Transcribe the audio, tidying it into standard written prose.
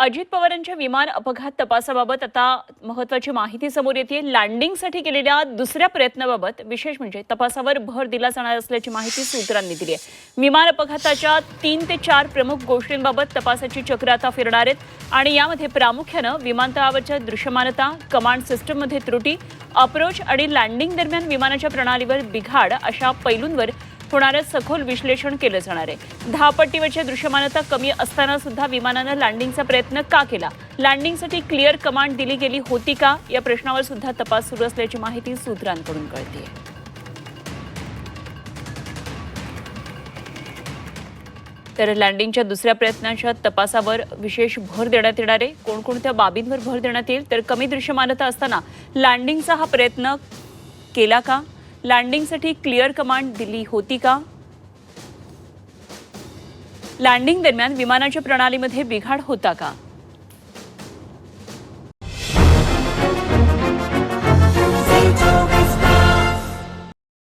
अजित पवारांच्या विमान अपघात तपासाबाबत आता महत्त्वाची माहिती समोर येते। लँडिंगसाठी केलेल्या दुसऱ्या प्रयत्नाबाबत विशेष म्हणजे तपासावर भर दिला जाणार असल्याची माहिती सूत्रांनी दिली आहे। विमान अपघाताच्या 3 ते 4 प्रमुख गोष्टींबाबत तपासाची चक्र आता फिरणार आहेत आणि यामध्ये प्रामुख्याने विमानतळावरच्या दृश्यमानता, कमांड सिस्टममध्ये त्रुटी, अप्रोच आणि लँडिंग दरम्यान विमानाच्या प्रणालीवर बिघाड अशा पैलूंवर होणारे सखोल विश्लेषण केले जाणार आहे। धापट्टीवरच्या दृश्यमानता कमी असताना सुद्धा विमानाने लँडिंगचा प्रयत्न का केला, लँडिंगसाठी क्लिअर कमांड दिली गेली होती का, या प्रश्नावर सुद्धा तपास सुरू असल्याची माहिती सूत्रांकडून कळते। तर लँडिंगच्या दुसऱ्या प्रयत्नाच्या तपासावर विशेष भर देण्यात येणार आहे। कोणकोणत्या बाबींवर भर देण्यात येईल, तर कमी दृश्यमानता असताना लँडिंगचा हा प्रयत्न केला का, लँडिंगसाठी क्लिअर कमांड दिली होती का, लँडिंग दरम्यान विमानाच्या प्रणालीमध्ये बिघाड होता का,